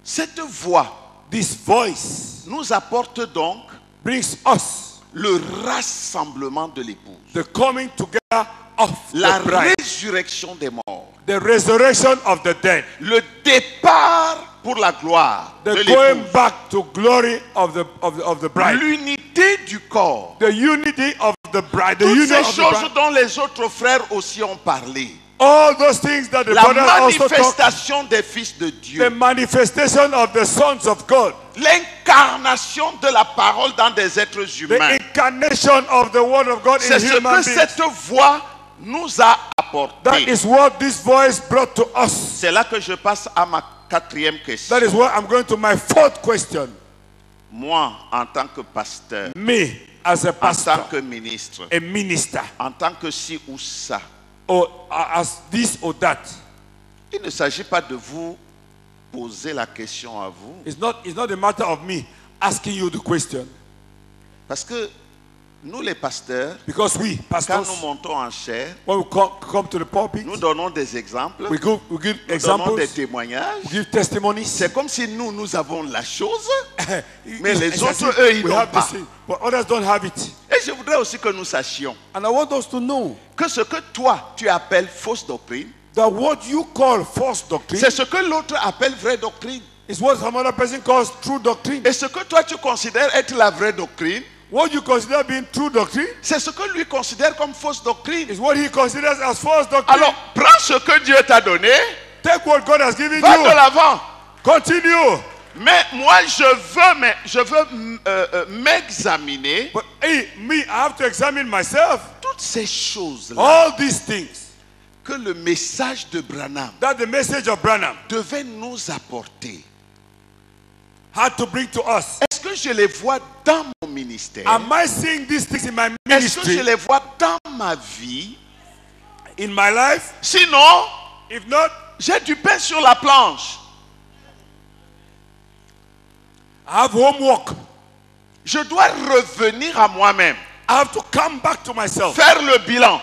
Cette voix This voice nous apporte donc brings us le rassemblement de l'épouse, the coming together of la the bride, résurrection des morts, the resurrection of the dead, le départ pour la gloire de the going l'épouse, back to glory of the bride, l'unité du corps. the unity of the bride, the Toutes union ces of the choses bride. dont les autres frères aussi ont parlé. All those things that the La brothers also talk, manifestation des fils de the Dieu. manifestation of the sons of God, L'incarnation de la parole dans des êtres the humains. incarnation of the word of God in C'est ce human que beings. cette voix nous a That apporté. is what this voice brought to us. C'est là que je passe à ma 4e question. That is why I'm going to my 4th question. Moi, en tant que pasteur, Me, as a en tant pastor, que ministre, a minister, en tant que ci ou ça, or as this or that, il ne s'agit pas de vous poser la question à vous. it's not a matter of me asking you the question. Parce que nous, les pasteurs, Because we, quand pastors, nous montons en chair, when we come to the pulpit, nous donnons des exemples, we give nous examples, donnons des témoignages. we give testimonies. C'est comme si nous avons la chose, mais It's les as autres, if eux, ils we n'ont have the pas. same, but others don't have it. Et je voudrais aussi que nous sachions And I want us to know que ce que toi, tu appelles fausse doctrine, that what you call false doctrine c'est ce que l'autre appelle vraie doctrine. is what some other person calls true doctrine. Et ce que toi, tu considères être la vraie doctrine, What you consider being true doctrine c'est ce que lui considère comme fausse doctrine. is what he considers as false doctrine. Alors, prends ce que Dieu t'a donné, Take what God has given va de you. l'avant. Continue. Mais moi, je veux m'examiner But hey, me, I have to examine myself. toutes ces choses-là All these things que le message de Branham that the message of Branham devait nous apporter. had to bring to us. Est-ce que je les vois dans mon ministère? Am I seeing these things in my Est-ce que je ministry, les vois dans ma vie? in my life? Sinon, If not, j'ai du pain sur la planche. I have homework. Je dois revenir à moi-même, I have to come back to myself. faire le bilan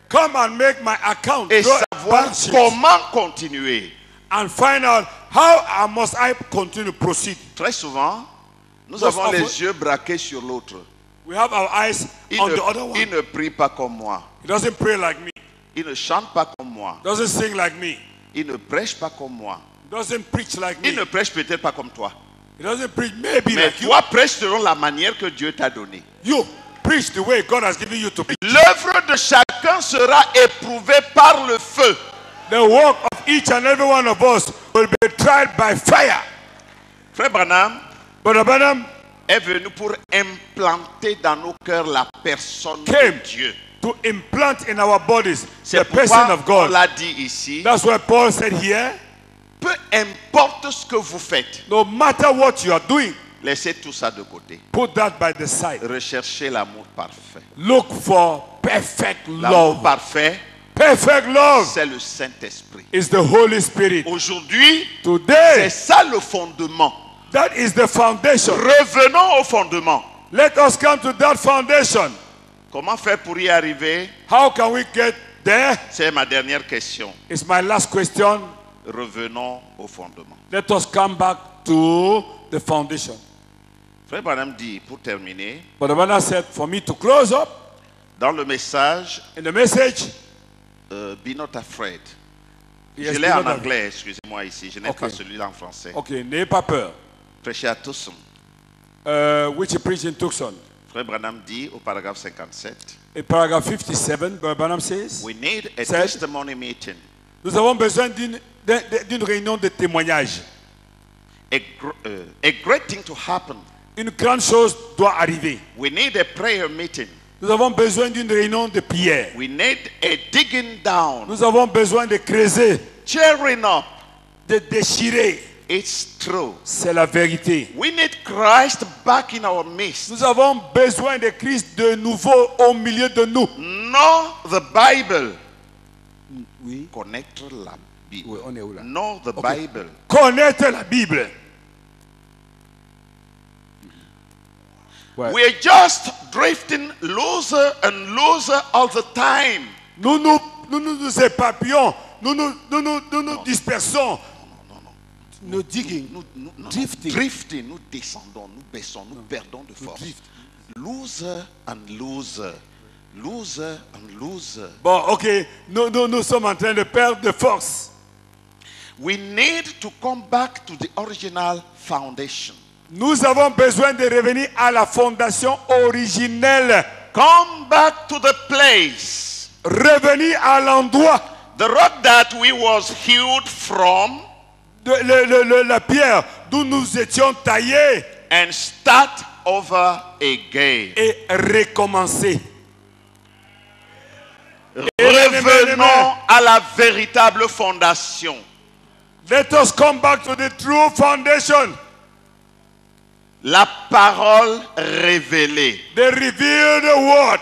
Come and make my account. et draw a savoir balance sheet, comment continuer. and find out how must I continue to proceed. Très souvent, nous Most avons les often- yeux braqués sur l'autre. We have our eyes Il on the other ne, one. il ne prie pas comme moi. He doesn't pray like me. Il ne chante pas comme moi. Doesn't sing like me. Il ne prêche pas comme moi. Doesn't preach like Il me. ne prêche peut-être pas comme toi. He doesn't preach maybe Mais like you. toi, prêche selon la manière que Dieu t'a donnée. You preach the way God has given you to preach. L'œuvre de chacun sera éprouvée par le feu. The work of each and every one of us will be tried by fire. Frère Branham Brother Branham est venu pour implanter dans nos cœurs la personne Came. de Dieu. to implant in our bodies C'est the person pourquoi of on God. l'a dit ici. That's why Paul said here, Peu importe ce que vous faites, no matter what you are doing, laissez tout ça de côté. put that by the side. Recherchez l'amour parfait. Look for perfect L'amour love. parfait, Perfect love c'est le Saint-Esprit. is the Holy Spirit. Aujourd'hui, c'est Today, ça le fondement. that is the foundation. Revenons au fondement. Let us come to that foundation. Comment faire pour y arriver? How can we get there? C'est ma dernière question. It's my last question. Revenons au fondement. Let us come back to the foundation. Frère Branham dit, pour terminer, But the man said, for me to close up, dans le message, in the message, Be Not Afraid. yes, Je l'ai en brother. anglais, excusez-moi ici. Je n'ai Ok. pas celui-là en français. Ok, n'ayez pas peur. Prêchez à tous. Which he preached in Tucson. Frère Branham dit au paragraphe 57, In paragraph 57, Brother Branham says, We need a Said- testimony meeting. nous avons besoin d'une réunion de témoignage. A great thing to happen. Une grande chose doit arriver. We need a prayer meeting. Nous avons besoin d'une réunion de prière. We need a digging down, Nous avons besoin de creuser, tearing up. de déchirer. It's true. C'est la vérité. We need Christ back in our midst. Nous avons besoin de Christ de nouveau au milieu de nous. Know the Bible. Oui. Connaître la Bible. Oui, on est où là? Know the Ok. Bible. Connaître la Bible. Ouais. We're just drifting loser and loser all the time. Nous éparpillons. Nous dispersons. Nous digging. Nous Drifting. drifting, nous descendons, nous baissons, nous perdons de force. drift. Loser and loser. Loser and loser. Bon, ok. Nous sommes en train de perdre de force. We need to come back to the original foundation. Nous avons besoin de revenir à la fondation originelle. Come back to the place. Revenir à l'endroit. The rock that we was hewn from La pierre d'où nous étions taillés and start over again. et recommencer. Revenons à la véritable fondation. Let us come back to the true foundation. La parole révélée. The revealed word.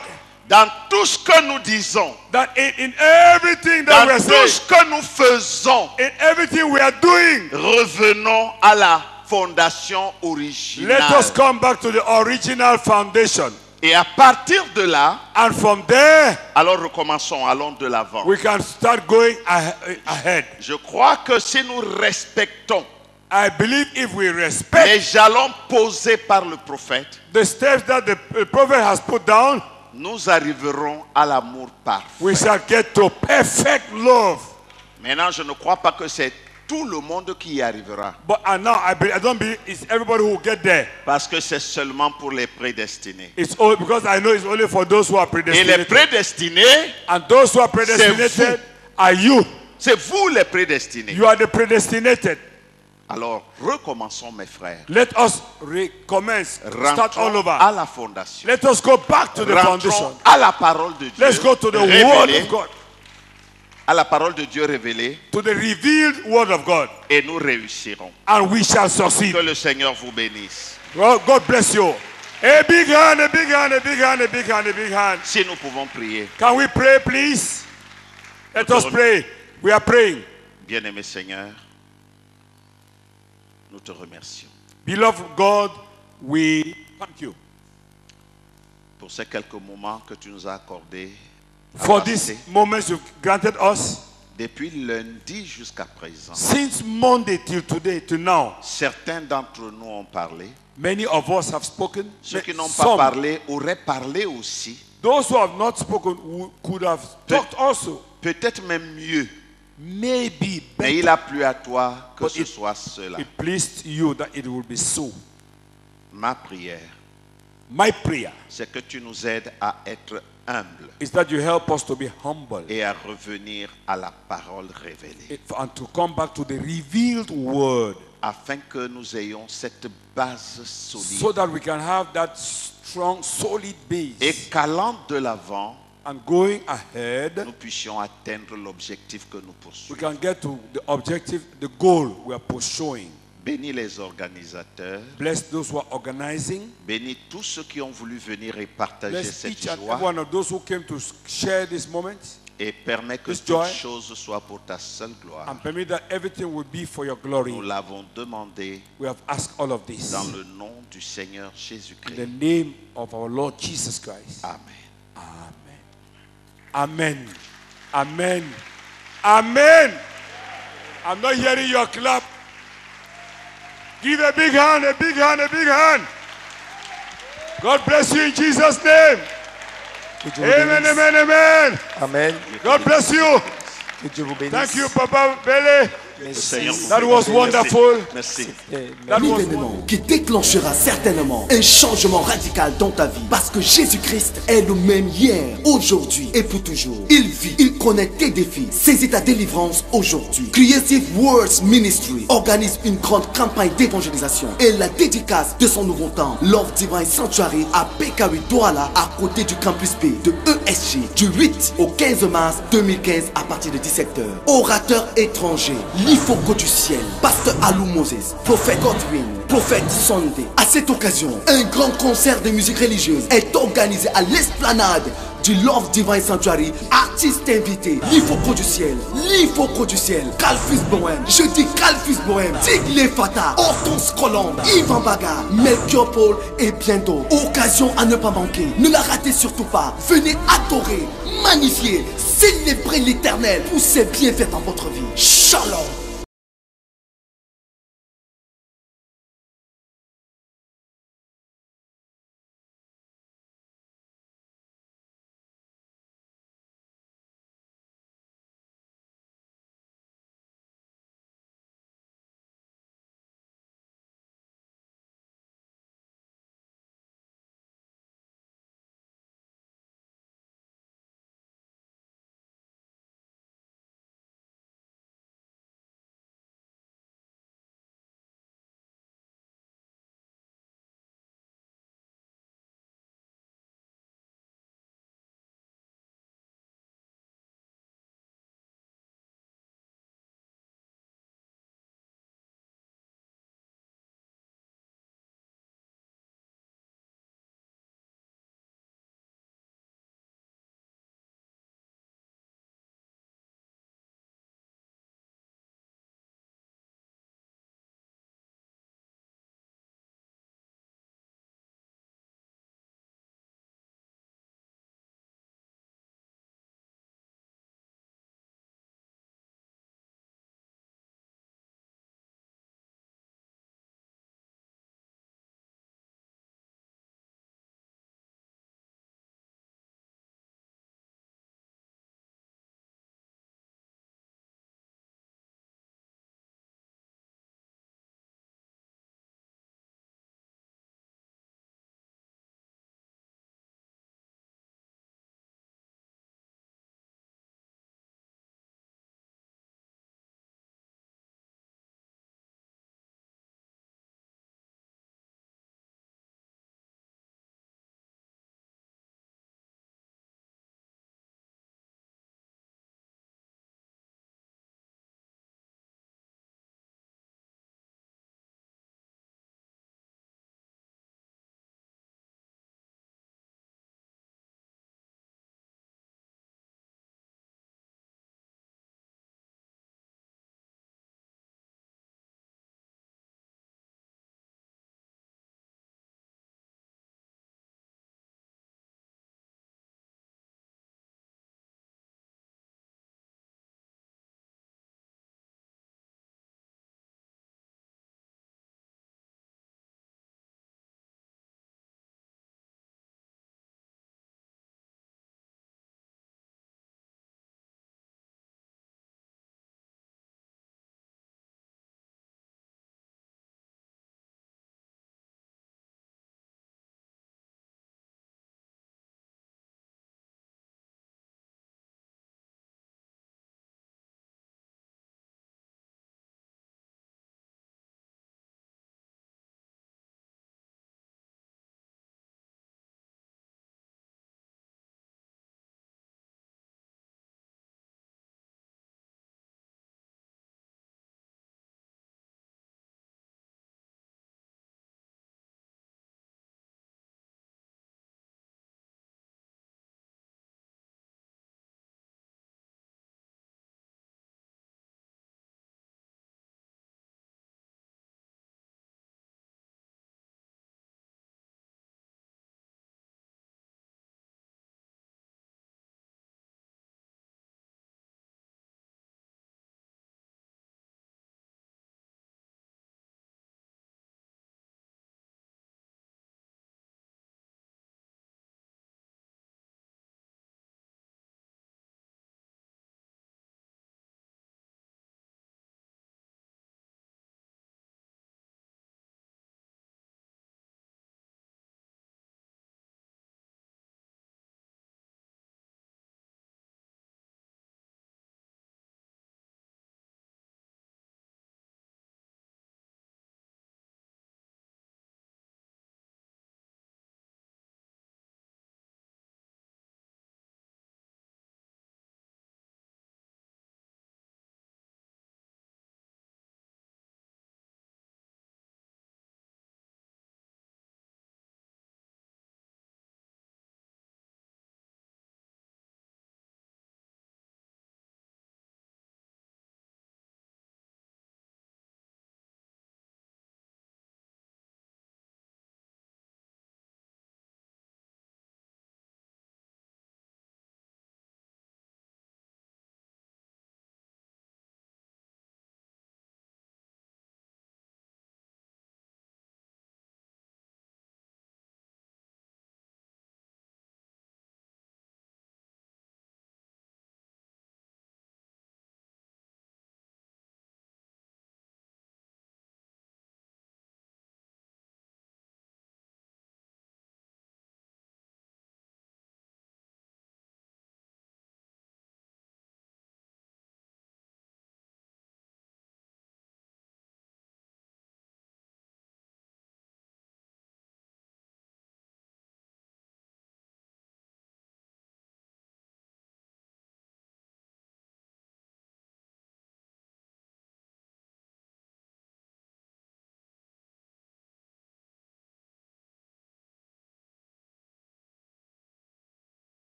Dans tout ce que nous disons, That in everything that dans we are tout ce saying, que nous faisons, in everything we are doing, revenons à la fondation let originale. us come back to the original foundation. Et à partir de là, And from there, alors recommençons, allons de l'avant. we can start going ahead. Je crois que si nous respectons I believe if we respect les jalons posés par le prophète, the steps that the prophet has put down, nous arriverons à l'amour parfait. we shall get to perfect love. Maintenant, je ne crois pas que c'est tout le monde qui y arrivera. But now I don't believe it's everybody who will get there. Parce que c'est seulement pour les prédestinés. It's all because I know it's only for those who are Et les predestinated. prédestinés, And those who are C'est predestinated are you. c'est vous les prédestinés. You are the predestinated. Alors, recommençons mes frères. Let us recommence. Start all Rentrons over. à la fondation. Let us go back to the foundation. Rentrons à la parole de Dieu Let's go to the word révélée, of God. à la parole de Dieu révélée, To the revealed word of God. et nous réussirons. And we shall succeed. Que le Seigneur vous bénisse. Well, God bless you. A big hand, a big hand, a big hand, a big hand, a big hand. Si nous pouvons prier, Can we pray, please? Let us pray. We are praying. bien-aimé Seigneur, nous te remercions Beloved God, we thank you pour ces quelques moments que tu nous as accordés à for passer these moments you've granted us. depuis lundi jusqu'à présent. Since Monday till today, till now, Certains d'entre nous ont parlé. many of us have spoken. Ceux qui n'ont pas Some, parlé auraient parlé aussi. those who have not spoken could have talked also. Peut-être même mieux. Maybe Mais better. il a plu à toi que But ce soit cela. It pleased you that it will be so. Ma prière, My prayer c'est que tu nous aides à être humbles is that you help us to be humble et à revenir à la parole révélée, and to come back to the revealed word afin que nous ayons cette base solide. so that we can have that strong, solid Et base. qu'allant de l'avant, and going ahead, nous puissions atteindre l'objectif que nous we poursuivons. can get to the objective, the goal we are pursuing. Bénis les organisateurs, Bless those who are organizing. bénis tous ceux qui ont voulu venir et partager Bless cette each and every joie one of those who came to share this moment, et permets que this toutes joy, choses soient pour ta seule gloire. and permit that everything will be for your glory. Nous l'avons demandé We have asked all of this dans le nom du Seigneur in Jésus-Christ. the name of our Lord Jesus Christ. Amen. Amen. Amen. Amen. I'm not hearing your clap. Give a big hand, a big hand, a big hand. God bless you in Jesus' name. Que Dieu vous Amen, bénisse. amen, amen. Amen. God bless you. Que Dieu vous bénisse. Thank you, Papa Bele. Le Seigneur vous That bénisse. was wonderful. Merci. That was L'événement qui déclenchera certainement un changement radical dans ta vie. Parce que Jésus-Christ est le même hier, aujourd'hui et pour toujours. Il vit, il connaît tes défis. Saisis ta délivrance aujourd'hui. Creative Words Ministry organise une grande campagne d'évangélisation et la dédicace de son nouveau temps, Love Divine Sanctuary à Pékawi Douala, à côté du campus B de ESG, du 8 au 15 mars 2015 à partir de 17h. Orateur étranger, l'Ifoko du ciel, Pasteur Alou Moses, Prophète Godwin, Prophète Sunday. À cette occasion, un grand concert de musique religieuse est organisé à l'esplanade du Love Divine Sanctuary. Artistes invités, l'Ifoko du ciel, l'Ifoko du ciel, Calfus Bohem, je dis Calfus Bohem, Digley Fata, Hortense Colombe, Yvan Baga, Melchior Paul et bien d'autres. Occasion à ne pas manquer, ne la ratez surtout pas. Venez adorer, magnifier, célébrer l'Éternel pour ses bienfaits dans votre vie. Shalom.